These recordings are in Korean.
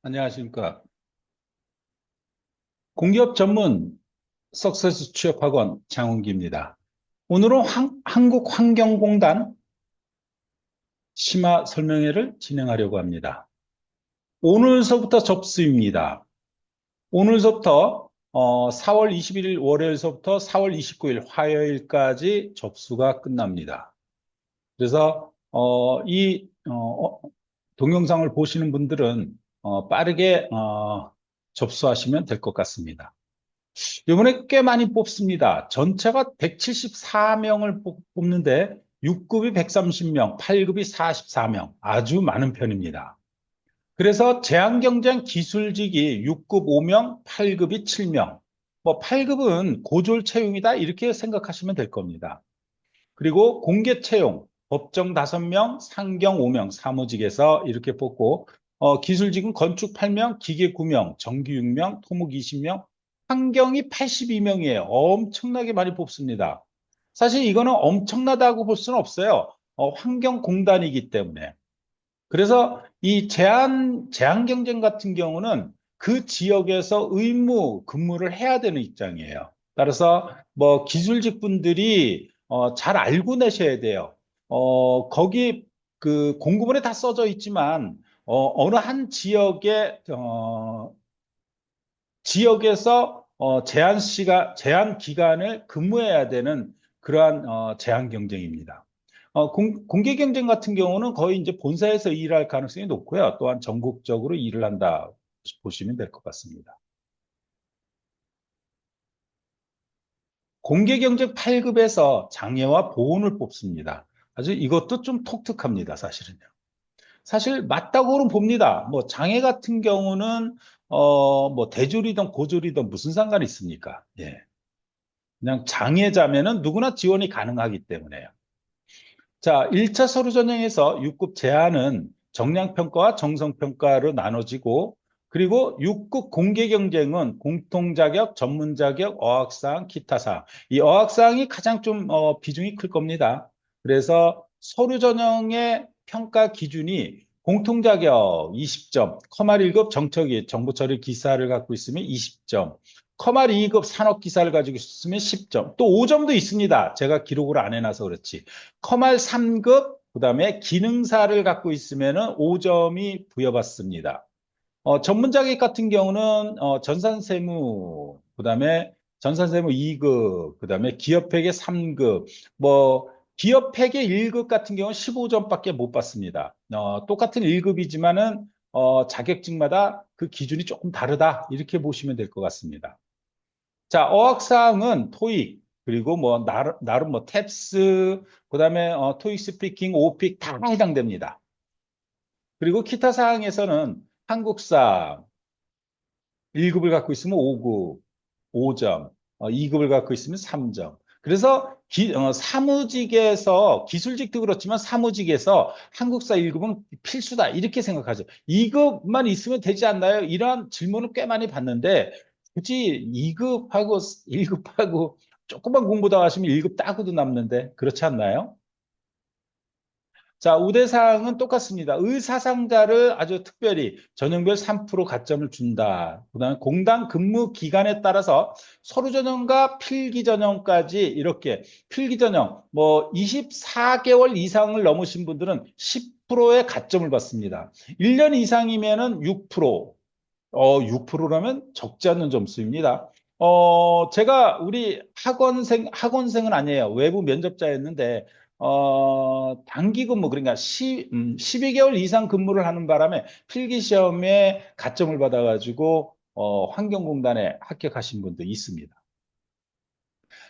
안녕하십니까. 공기업 전문 석세스 취업학원 장훈기입니다. 오늘은 한국환경공단 심화 설명회를 진행하려고 합니다. 오늘서부터 접수입니다. 오늘서부터 4월 21일 월요일서부터 4월 29일 화요일까지 접수가 끝납니다. 그래서 동영상을 보시는 분들은 빠르게 접수하시면 될 것 같습니다. 이번에 꽤 많이 뽑습니다. 전체가 174명을 뽑는데 6급이 130명, 8급이 44명. 아주 많은 편입니다. 그래서 제한경쟁 기술직이 6급 5명, 8급이 7명. 뭐 8급은 고졸 채용이다 이렇게 생각하시면 될 겁니다. 그리고 공개 채용, 법정 5명, 상경 5명, 사무직에서 이렇게 뽑고 기술직은 건축 8명, 기계 9명, 전기 6명, 토목 20명, 환경이 82명이에요. 엄청나게 많이 뽑습니다. 사실 이거는 엄청나다고 볼 수는 없어요. 환경공단이기 때문에. 그래서 이 제한 경쟁 같은 경우는 그 지역에서 의무 근무를 해야 되는 입장이에요. 따라서 뭐 기술직 분들이 잘 알고 내셔야 돼요. 거기 그 공고문에 다 써져 있지만 어느 한 지역에서 제한 기간을 근무해야 되는 그러한 제한 경쟁입니다. 공개 경쟁 같은 경우는 거의 이제 본사에서 일할 가능성이 높고요. 또한 전국적으로 일을 한다 보시면 될 것 같습니다. 공개 경쟁 8급에서 장애와 보온을 뽑습니다. 아주 이것도 좀 독특합니다, 사실은요. 사실 맞다고는 봅니다. 뭐 장애 같은 경우는 뭐 대졸이든 고졸이든 무슨 상관이 있습니까? 예. 그냥 장애자면은 누구나 지원이 가능하기 때문에요. 자, 1차 서류 전형에서 6급 제한은 정량평가와 정성평가로 나눠지고, 그리고 6급 공개 경쟁은 공통자격, 전문자격, 어학사항, 기타사항. 이 어학사항이 가장 좀 비중이 클 겁니다. 그래서 서류 전형의 평가 기준이 공통자격 20점, 커말 1급 정처기, 정보처리 기사를 갖고 있으면 20점, 커말 2급 산업기사를 가지고 있으면 10점, 또 5점도 있습니다. 제가 기록을 안 해놔서 그렇지. 커말 3급, 그다음에 기능사를 갖고 있으면 5점이 부여받습니다. 전문 자격 같은 경우는 전산세무, 그다음에 전산세무 2급, 그다음에 기업회계 3급, 뭐 기업회계 1급 같은 경우는 15점밖에 못 받습니다. 똑같은 1급이지만은 자격증마다 그 기준이 조금 다르다 이렇게 보시면 될 것 같습니다. 자, 어학사항은 토익, 그리고 뭐, 나름 뭐, 탭스, 그 다음에, 토익 스피킹, 오픽 다 해당됩니다. 그리고 기타 사항에서는 한국사 1급을 갖고 있으면 5급, 5점, 2급을 갖고 있으면 3점. 그래서 사무직에서, 기술직도 그렇지만 사무직에서 한국사 1급은 필수다. 이렇게 생각하죠. 2급만 있으면 되지 않나요? 이런 질문을 꽤 많이 받는데, 굳이 2급하고 1급하고 조금만 공부 더 하시면 1급 따고도 남는데, 그렇지 않나요? 자, 우대사항은 똑같습니다. 의사상자를 아주 특별히 전형별 3% 가점을 준다. 그다음에 공단 근무 기간에 따라서 서류 전형과 필기 전형까지 이렇게 필기 전형 뭐 24개월 이상을 넘으신 분들은 10%의 가점을 받습니다. 1년 이상이면은 6%, 6%라면 적지 않는 점수입니다. 제가 우리 학원생은 아니에요. 외부 면접자였는데, 단기 근무, 그러니까 12개월 이상 근무를 하는 바람에 필기 시험에 가점을 받아가지고, 환경공단에 합격하신 분도 있습니다.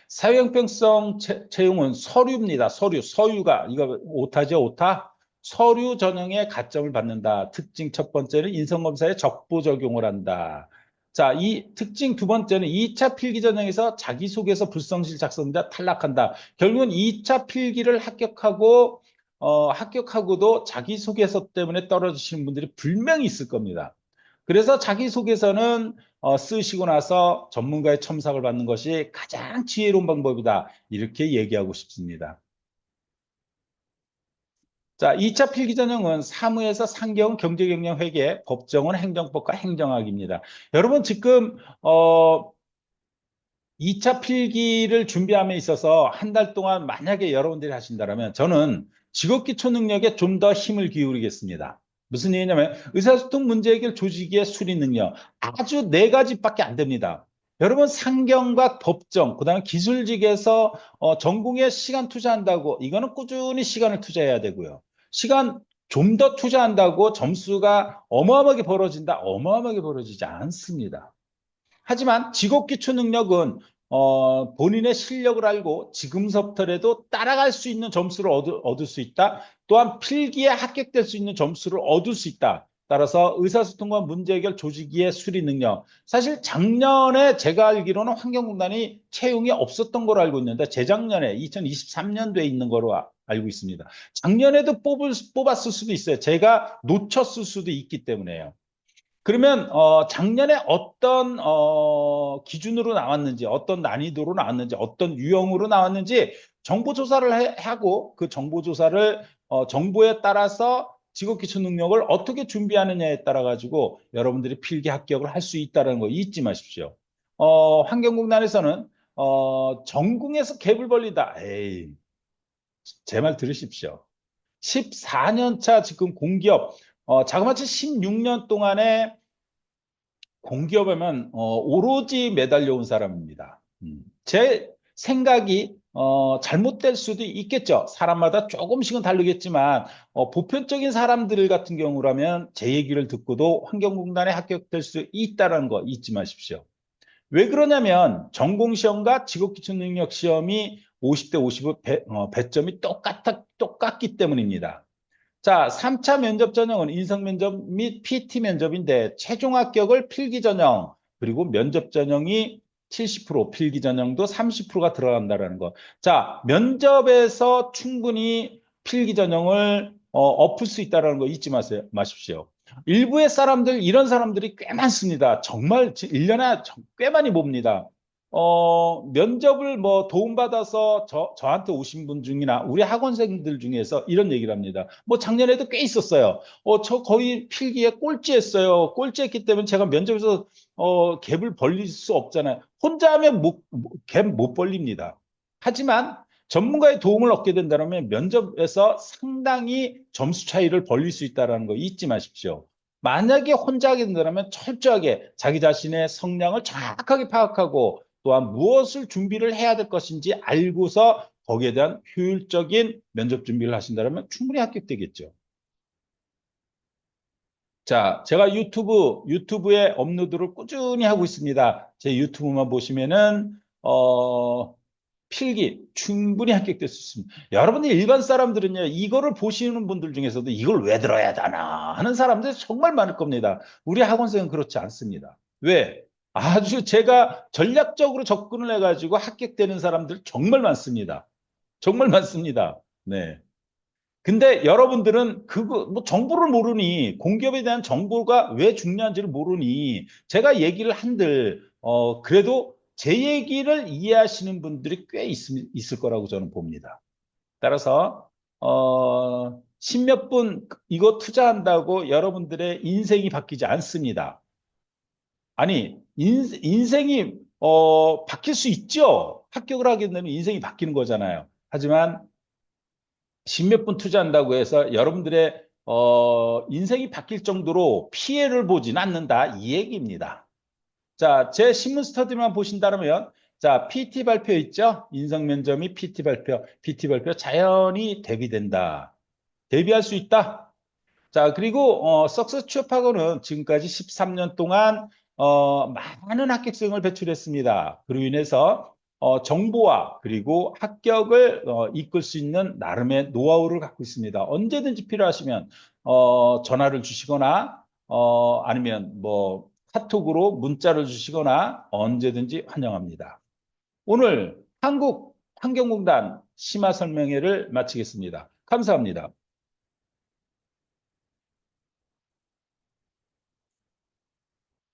사회형평성 채용은 서류입니다. 서류가, 이거 오타죠, 오타? 서류 전형에 가점을 받는다. 특징 첫 번째는 인성검사에 적부 적용을 한다. 자, 이 특징 두 번째는 2차 필기 전형에서 자기소개서 불성실 작성자 탈락한다. 결국은 2차 필기를 합격하고도 자기소개서 때문에 떨어지시는 분들이 분명히 있을 겁니다. 그래서 자기소개서는 쓰시고 나서 전문가의 첨삭을 받는 것이 가장 지혜로운 방법이다. 이렇게 얘기하고 싶습니다. 자, 2차 필기 전형은 사무에서 상경, 경제경영, 회계, 법정은 행정법과 행정학입니다. 여러분 지금 2차 필기를 준비함에 있어서 한 달 동안 만약에 여러분들이 하신다면 저는 직업기초 능력에 좀 더 힘을 기울이겠습니다. 무슨 얘기냐면 의사소통 문제 해결 조직의 수리 능력 아주 네 가지밖에 안 됩니다. 여러분 상경과 법정 그다음에 기술직에서 전공에 시간 투자한다고 이거는 꾸준히 시간을 투자해야 되고요. 시간 좀 더 투자한다고 점수가 어마어마하게 벌어진다? 어마어마하게 벌어지지 않습니다. 하지만 직업기초 능력은 본인의 실력을 알고 지금서부터라도 따라갈 수 있는 점수를 얻을 수 있다. 또한 필기에 합격될 수 있는 점수를 얻을 수 있다. 따라서 의사소통과 문제 해결 조직의 수리 능력. 사실 작년에 제가 알기로는 환경공단이 채용이 없었던 걸로 알고 있는데 재작년에 2023년도에 있는 거로 알고 있습니다. 작년에도 뽑았을 수도 있어요. 제가 놓쳤을 수도 있기 때문에요. 그러면 작년에 어떤 기준으로 나왔는지, 어떤 난이도로 나왔는지, 어떤 유형으로 나왔는지 정보 조사를 하고 그 정보 조사를 정보에 따라서 직업기초 능력을 어떻게 준비하느냐에 따라 가지고 여러분들이 필기 합격을 할 수 있다는 거 잊지 마십시오. 환경공단에서는 전공에서 갭을 벌리다. 에이, 제 말 들으십시오. 14년 차 지금 공기업 자그마치 16년 동안에 공기업에만 오로지 매달려 온 사람입니다. 제 생각이 잘못될 수도 있겠죠. 사람마다 조금씩은 다르겠지만 보편적인 사람들 같은 경우라면 제 얘기를 듣고도 환경공단에 합격될 수 있다는 거 잊지 마십시오. 왜 그러냐면 전공시험과 직업기초능력시험이 50대 50의 배점이 똑같기 때문입니다. 자, 3차 면접 전형은 인성 면접 및 PT 면접인데 최종 합격을 필기 전형 그리고 면접 전형이 70%, 필기 전형도 30%가 들어간다는 거. 자, 면접에서 충분히 필기 전형을 엎을 수 있다는 거 잊지 마십시오. 일부의 사람들, 이런 사람들이 꽤 많습니다. 정말 1년에 꽤 많이 봅니다. 면접을 뭐 도움받아서 저한테 오신 분 중이나 우리 학원생들 중에서 이런 얘기를 합니다. 뭐 작년에도 꽤 있었어요. 저 거의 필기에 꼴찌했어요. 꼴찌했기 때문에 제가 면접에서 갭을 벌릴 수 없잖아요. 혼자 하면 갭 못 벌립니다. 하지만 전문가의 도움을 얻게 된다면 면접에서 상당히 점수 차이를 벌릴 수 있다는 거 잊지 마십시오. 만약에 혼자 하게 된다면 철저하게 자기 자신의 성량을 정확하게 파악하고 또한 무엇을 준비를 해야 될 것인지 알고서 거기에 대한 효율적인 면접 준비를 하신다면 충분히 합격되겠죠. 자, 제가 유튜브에 업로드를 꾸준히 하고 있습니다. 제 유튜브만 보시면은, 필기 충분히 합격될 수 있습니다. 여러분들 일반 사람들은요, 이거를 보시는 분들 중에서도 이걸 왜 들어야 되나 하는 사람들이 정말 많을 겁니다. 우리 학원생은 그렇지 않습니다. 왜? 아주 제가 전략적으로 접근을 해가지고 합격되는 사람들 정말 많습니다. 정말 많습니다. 네. 근데 여러분들은 그거 뭐 정보를 모르니 공기업에 대한 정보가 왜 중요한지를 모르니 제가 얘기를 한들 그래도 제 얘기를 이해하시는 분들이 꽤 있을 거라고 저는 봅니다. 따라서 십몇 분 이거 투자한다고 여러분들의 인생이 바뀌지 않습니다. 아니 인생이 바뀔 수 있죠. 합격을 하게 되면 인생이 바뀌는 거잖아요. 하지만 십몇 분 투자한다고 해서 여러분들의 인생이 바뀔 정도로 피해를 보진 않는다 이 얘기입니다. 자, 제 신문 스터디만 보신다면 자, PT 발표 있죠? 인성 면접 및 PT 발표 자연히 대비된다. 대비할 수 있다. 자, 그리고 석세스 취업학원은 지금까지 13년 동안 많은 합격생을 배출했습니다. 그로 인해서 정보와 그리고 합격을 이끌 수 있는 나름의 노하우를 갖고 있습니다. 언제든지 필요하시면 전화를 주시거나 아니면 뭐 카톡으로 문자를 주시거나 언제든지 환영합니다. 오늘 한국 환경공단 심화 설명회를 마치겠습니다. 감사합니다.